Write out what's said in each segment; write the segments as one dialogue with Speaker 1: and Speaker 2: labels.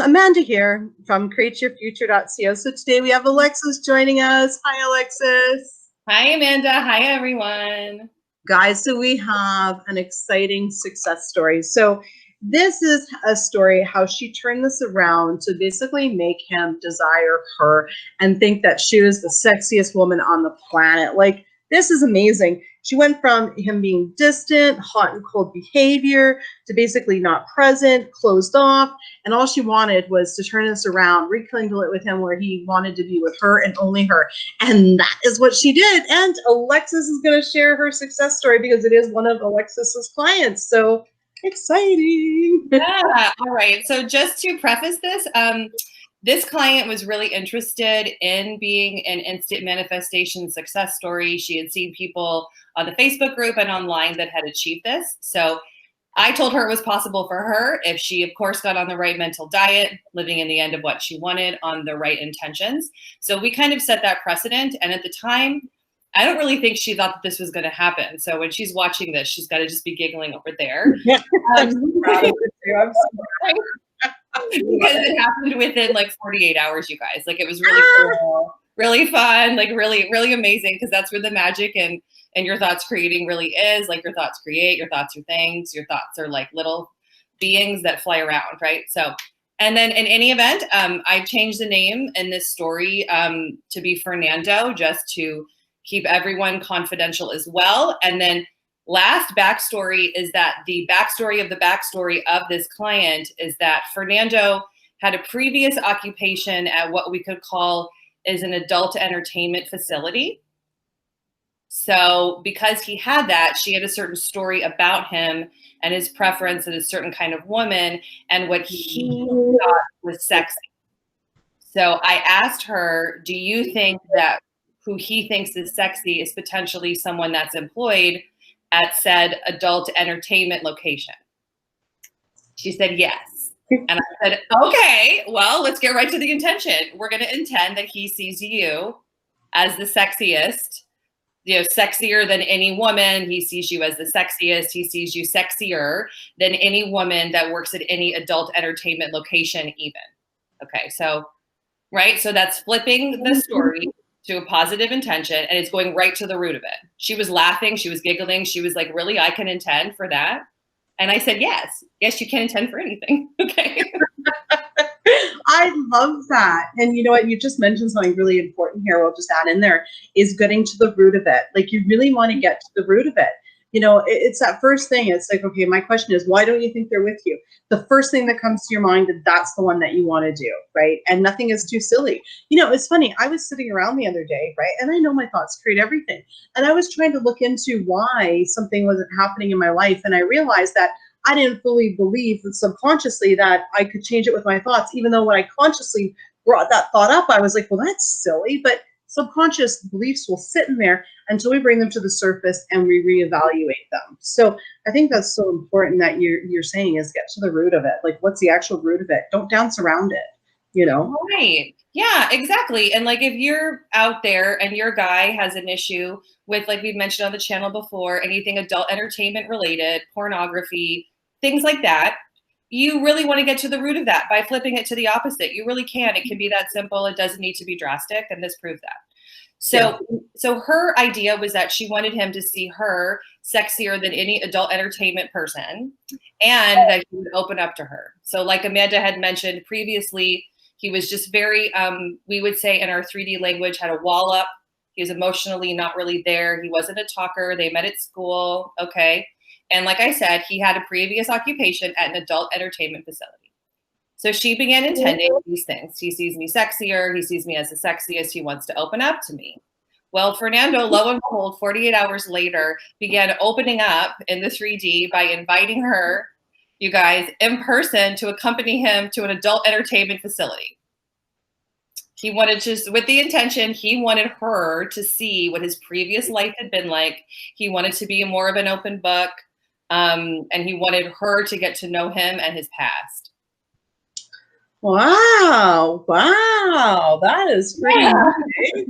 Speaker 1: Amanda here from createyourfuture.co. So today we have Alexis joining us. Hi, Alexis.
Speaker 2: Hi, Amanda. Hi, everyone.
Speaker 1: Guys, so we have an exciting success story. So this is a story how she turned this around to basically make him desire her and think that she was the sexiest woman on the planet. Like, this is amazing. She went from him being distant, hot and cold behavior to basically not present, closed off. And all she wanted was to turn this around, rekindle it with him where he wanted to be with her and only her. And that is what she did. And Alexis is going to share her success story because it is one of Alexis's clients. So exciting.
Speaker 2: Yeah. All right. So just to preface this, this client was really interested in being an instant manifestation success story. She had seen people on the Facebook group and online that had achieved this. So I told her it was possible for her if she, of course, got on the right mental diet, living in the end of what she wanted on the right intentions. So we kind of set that precedent. And at the time, I don't really think she thought that this was going to happen. So when she's watching this, she's got to just be giggling over there.
Speaker 1: I'm so proud of her too. I'm so proud.
Speaker 2: Because it happened within like 48 hours, you guys. Like, it was really cool, really fun, like really, really amazing, because that's where the magic and your thoughts creating really is. Like, your thoughts create, your thoughts are things, your thoughts are like little beings that fly around, right? So, and then in any event, I changed the name in this story to be Fernando, just to keep everyone confidential as well. And then last backstory is that the backstory of this client is that Fernando had a previous occupation at what we could call is an adult entertainment facility. So because he had that, she had a certain story about him and his preference in a certain kind of woman and what he thought was sexy. So I asked her, do you think that who he thinks is sexy is potentially someone that's employed at said adult entertainment location? She said yes. And I said, okay, well, let's get right to the intention. We're going to intend that he sees you as the sexiest, sexier than any woman. He sees you as the sexiest. He sees you sexier than any woman that works at any adult entertainment location even. Okay, so, right? So that's flipping the story to a positive intention, and it's going right to the root of it. She was laughing, she was giggling, she was like, really, I can intend for that? And I said, yes, you can intend for anything. Okay.
Speaker 1: I love that. And you know what? You just mentioned something really important here. We'll just add in there is getting to the root of it. Like, you really want to get to the root of it. It's that first thing. It's like, okay, my question is, why don't you think they're with you? The first thing that comes to your mind, that's the one that you want to do, right? And nothing is too silly. It's funny. I was sitting around the other day, right? And I know my thoughts create everything. And I was trying to look into why something wasn't happening in my life. And I realized that I didn't fully believe that subconsciously that I could change it with my thoughts, even though when I consciously brought that thought up, I was like, well, that's silly. But subconscious beliefs will sit in there until we bring them to the surface and we reevaluate them. So I think that's so important that you're saying is get to the root of it. Like, what's the actual root of it? Don't dance around it,
Speaker 2: Right. Yeah, exactly. And like, if you're out there and your guy has an issue with, like we've mentioned on the channel before, anything adult entertainment related, pornography, things like that, you really want to get to the root of that by flipping it to the opposite. You really can. It can be that simple. It doesn't need to be drastic. And this proved that. So her idea was that she wanted him to see her sexier than any adult entertainment person, and that he would open up to her. So like Amanda had mentioned previously, he was just very, we would say in our 3D language, had a wall up. He was emotionally not really there. He wasn't a talker. They met at school. Okay. And like I said, he had a previous occupation at an adult entertainment facility. So she began intending these things. He sees me sexier. He sees me as the sexiest. He wants to open up to me. Well, Fernando, lo and behold, 48 hours later, began opening up in the 3D by inviting her, you guys, in person to accompany him to an adult entertainment facility. He wanted to, with the intention, he wanted her to see what his previous life had been like. He wanted to be more of an open book. And he wanted her to get to know him and his past.
Speaker 1: Wow. That is pretty nice.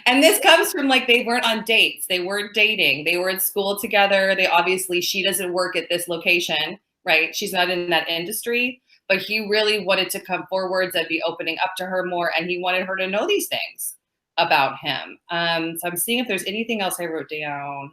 Speaker 2: And this comes from, like, they weren't on dates. They weren't dating. They were in school together. She doesn't work at this location, right? She's not in that industry. but he really wanted to come forwards and be opening up to her more, and he wanted her to know these things about him. So I'm seeing if there's anything else I wrote down.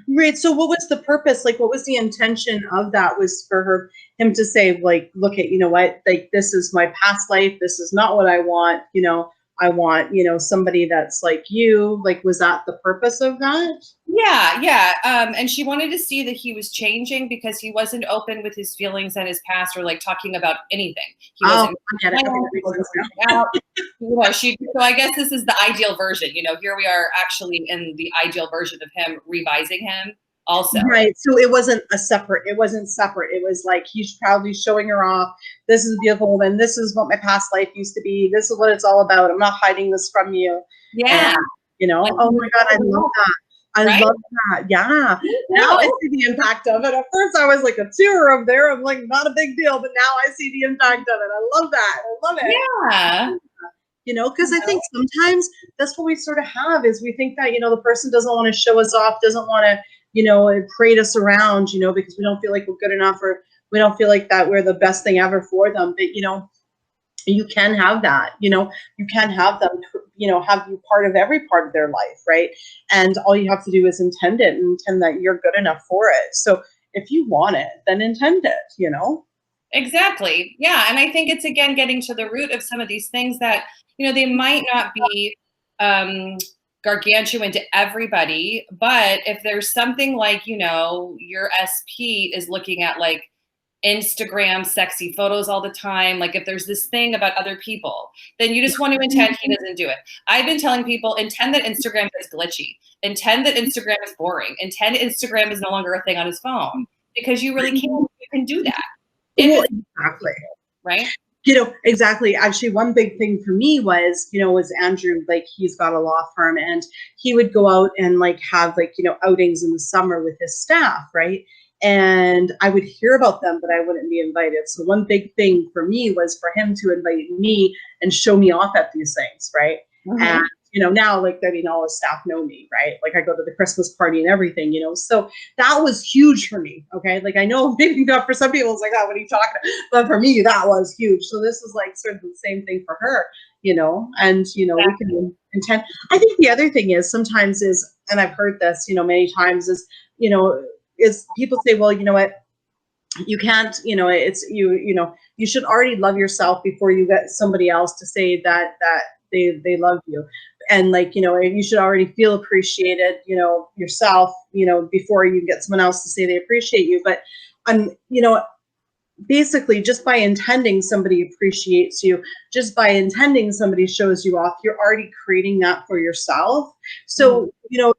Speaker 1: Right. So what was the purpose? Like, what was the intention of that? Was for him to say, like, look at, you know what, like, this is my past life. This is not what I want. You know, I want, you know, somebody that's like you. Like, was that the purpose of that?
Speaker 2: Yeah. And she wanted to see that he was changing because he wasn't open with his feelings and his past, or like talking about anything. He wasn't.
Speaker 1: I get it.
Speaker 2: He wasn't out. You know, so I guess this is the ideal version. You know, here we are actually in the ideal version of him, revising him also.
Speaker 1: Right. So it wasn't separate. It was like, he's proudly showing her off. This is beautiful. And this is what my past life used to be. This is what it's all about. I'm not hiding this from you.
Speaker 2: Yeah.
Speaker 1: And, you know, like, oh my God, I love that. I love that. Yeah. Now I see the impact of it. At first I was like a tear up there. I'm like, not a big deal, but now I see the impact of it. I love that. I love it.
Speaker 2: Yeah.
Speaker 1: You know, because I think sometimes that's what we sort of have, is we think that, you know, the person doesn't want to show us off, doesn't want to, you know, parade us around, you know, because we don't feel like we're good enough, or we don't feel like that we're the best thing ever for them. But, you know, you can have that, you know, you can have them, you know, have you part of every part of their life, right? And all you have to do is intend it, and intend that you're good enough for it. So if you want it, then intend it, you know?
Speaker 2: Exactly. Yeah. And I think it's, again, getting to the root of some of these things that, you know, they might not be gargantuan to everybody, but if there's something like, you know, your SP is looking at like Instagram sexy photos all the time, like if there's this thing about other people, then you just want to intend he doesn't do it. I've been telling people, intend that Instagram is glitchy, intend that Instagram is boring, intend Instagram is no longer a thing on his phone, because you really can do that.
Speaker 1: Well, exactly.
Speaker 2: Right?
Speaker 1: You know, exactly. Actually, one big thing for me was, you know, was Andrew, like, he's got a law firm, and he would go out and like have, like, you know, outings in the summer with his staff, right? And I would hear about them, but I wouldn't be invited. So one big thing for me was for him to invite me and show me off at these things, right? Mm-hmm. And, you know, now, like, I mean, all his staff know me, right? Like, I go to the Christmas party and everything, you know? So that was huge for me, okay? Like, I know maybe not for some people, it's like, oh, what are you talking about? But for me, that was huge. So this is like sort of the same thing for her, you know? And, you know, we can intend. I think the other thing is sometimes is, and I've heard this, you know, many times, is, you know, is people say, well, you know what? You can't, you know, it's you know, you should already love yourself before you get somebody else to say that they love you. And, like, you know, you should already feel appreciated, you know, yourself, you know, before you get someone else to say they appreciate you. But you know, basically, just by intending somebody appreciates you, just by intending somebody shows you off, you're already creating that for yourself. So, you know,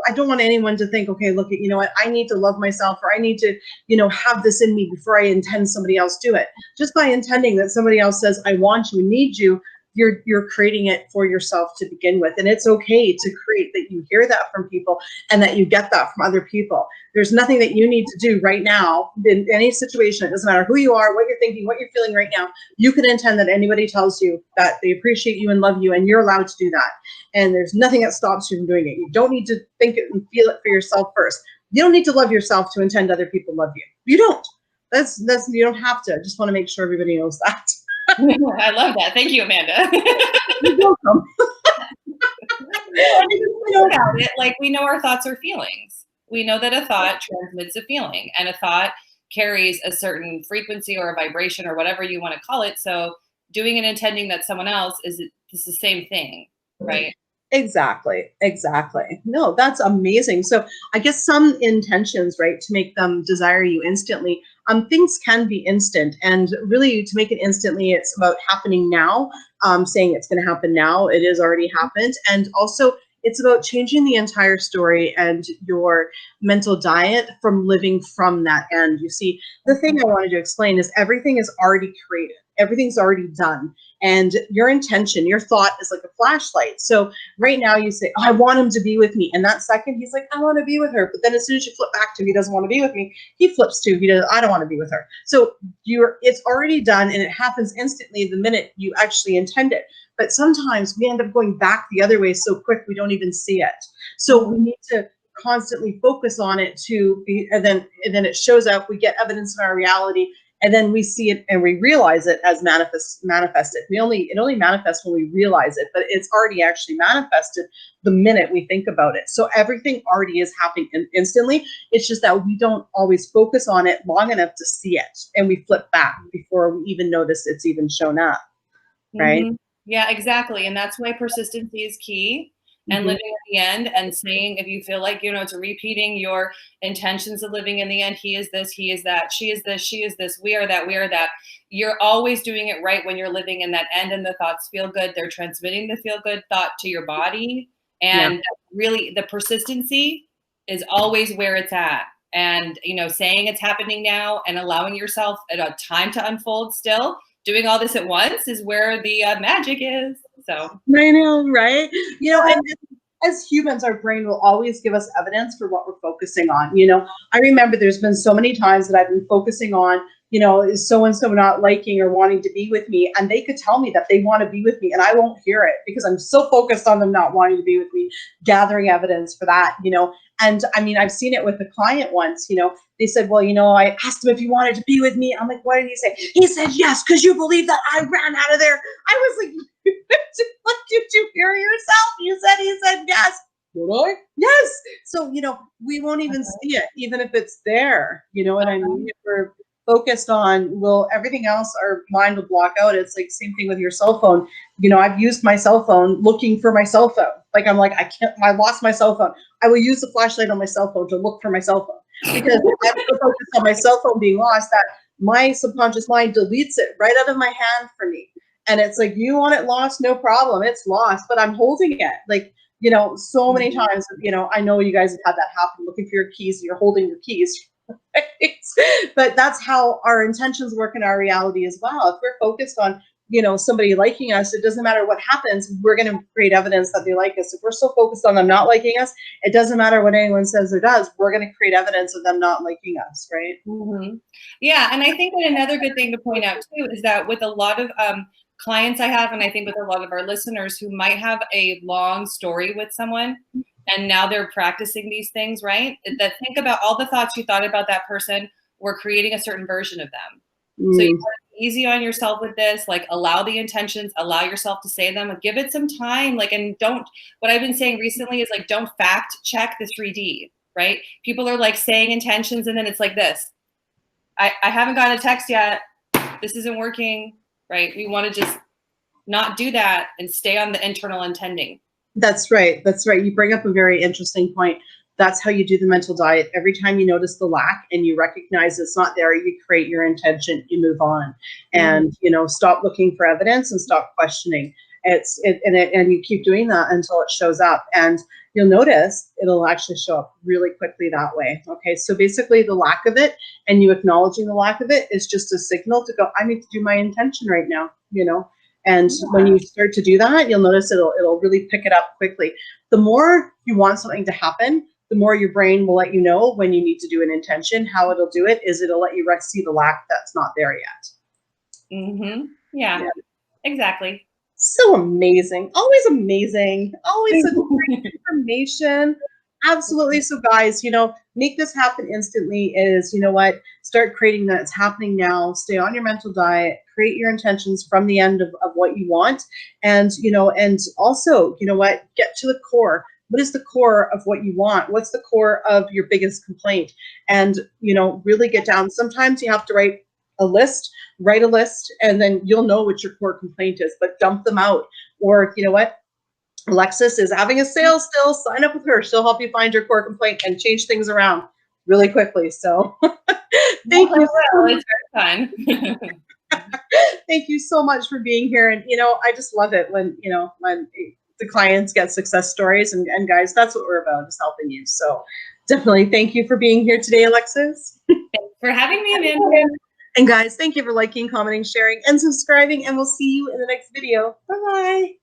Speaker 1: I don't want anyone to think, okay, look at, you know what, I need to love myself, or I need to, you know, have this in me before I intend somebody else do it. Just by intending that somebody else says, I want you and need you, you're creating it for yourself to begin with. And it's okay to create that. You hear that from people, and that you get that from other people. There's nothing that you need to do right now in any situation. It doesn't matter who you are, what you're thinking, what you're feeling right now. You can intend that anybody tells you that they appreciate you and love you, and you're allowed to do that. And there's nothing that stops you from doing it. You don't need to think it and feel it for yourself first. You don't need to love yourself to intend other people love you. You don't. That's you don't have to. I just want to make sure everybody knows that.
Speaker 2: I love that. Thank you, Amanda.
Speaker 1: You're welcome.
Speaker 2: Like, we know our thoughts are feelings. We know that a thought transmits a feeling, and a thought carries a certain frequency or a vibration or whatever you want to call it. So doing and intending that someone else is the same thing, right?
Speaker 1: Exactly. No, that's amazing. So I guess some intentions, right, to make them desire you instantly, things can be instant, and really to make it instantly, it's about happening now, saying it's going to happen now. It is already happened. And also it's about changing the entire story and your mental diet from living from that end. You see, the thing I wanted to explain is everything is already created. Everything's already done. And your intention, your thought is like a flashlight. So right now you say, oh, I want him to be with me. And that second he's like, I want to be with her. But then as soon as you flip back to, he doesn't want to be with me, he flips to, I don't want to be with her. So it's already done, and it happens instantly the minute you actually intend it. But sometimes we end up going back the other way so quick we don't even see it. So we need to constantly focus on it and then it shows up. We get evidence in our reality. and then we see it and we realize it as manifested. It only manifests when we realize it, but it's already actually manifested the minute we think about it. So everything already is happening instantly. It's just that we don't always focus on it long enough to see it, and we flip back before we even notice it's even shown up, right?
Speaker 2: Mm-hmm. Yeah, exactly. And that's why persistency is key. And living in the end, and saying, if you feel like, it's repeating your intentions of living in the end, he is this, he is that, she is this, she is this, we are that, we are that. You're always doing it right when you're living in that end, and the thoughts feel good. They're transmitting the feel good thought to your body. And really the persistency is always where it's at. And, saying it's happening now and allowing yourself a time to unfold still, doing all this at once is where the magic is. So
Speaker 1: I know, right? And as humans, our brain will always give us evidence for what we're focusing on. I remember there's been so many times that I've been focusing on, is so-and-so not liking or wanting to be with me? And they could tell me that they want to be with me and I won't hear it because I'm so focused on them not wanting to be with me, gathering evidence for that, And I mean, I've seen it with a client once, they said, well, I asked him if he wanted to be with me. I'm like, what did he say? He said, yes, because you believe that I ran out of there. I was like, what did you hear yourself? He said, yes. Did I? Yes. So, we won't even see it, even if it's there. You know what I mean? If we're focused on, everything else, our mind will block out. It's like same thing with your cell phone. I've used my cell phone looking for my cell phone. Like, I'm like, I lost my cell phone. I will use the flashlight on my cell phone to look for my cell phone because I'm so focused on my cell phone being lost that my subconscious mind deletes it right out of my hand for me. And it's like, you want it lost? No problem. It's lost, but I'm holding it. Like, so many times, I know you guys have had that happen, looking for your keys, you're holding your keys. Right? But that's how our intentions work in our reality as well. If we're focused on, somebody liking us, it doesn't matter what happens, we're going to create evidence that they like us. If we're so focused on them not liking us, it doesn't matter what anyone says or does, we're going to create evidence of them not liking us, right?
Speaker 2: Mm-hmm. Yeah, and I think that another good thing to point out too is that with a lot of clients I have, and I think with a lot of our listeners who might have a long story with someone, and now they're practicing these things, right? That think about all the thoughts you thought about that person were creating a certain version of them. So you want to be easy on yourself with this, like allow the intentions, allow yourself to say them, and give it some time. Like, and what I've been saying recently is like, don't fact check the 3D, right? People are like saying intentions and then it's like this. I haven't got a text yet. This isn't working, right? We want to just not do that and stay on the internal intending.
Speaker 1: That's right. That's right. You bring up a very interesting point. That's how you do the mental diet. Every time you notice the lack and you recognize it's not there, you create your intention, you move on, and stop looking for evidence and stop questioning. And you keep doing that until it shows up, and you'll notice it'll actually show up really quickly that way. Okay, so basically the lack of it and you acknowledging the lack of it is just a signal to go, I need to do my intention right now, And when you start to do that, you'll notice it'll really pick it up quickly. The more you want something to happen, the more your brain will let you know when you need to do an intention. How it'll do it is it'll let you see the lack that's not there yet.
Speaker 2: Mm-hmm. Yeah, exactly.
Speaker 1: So amazing. Always amazing. Always such great information. Absolutely. So guys, make this happen instantly is, start creating that. It's happening now. Stay on your mental diet, create your intentions from the end of what you want. And, and also, get to the core. What is the core of what you want? What's the core of your biggest complaint? And, really get down. Sometimes you have to write a list, and then you'll know what your core complaint is, but dump them out. Or, Alexis is having a sale still. Sign up with her. She'll help you find your core complaint and change things around really quickly. So thank you.
Speaker 2: It's very fun.
Speaker 1: Thank you so much for being here. And, I just love it when the clients get success stories, and guys, that's what we're about, is helping you. So definitely thank you for being here today, Alexis.
Speaker 2: Thanks for having me, Amanda.
Speaker 1: And guys, thank you for liking, commenting, sharing, and subscribing, and we'll see you in the next video. Bye-bye.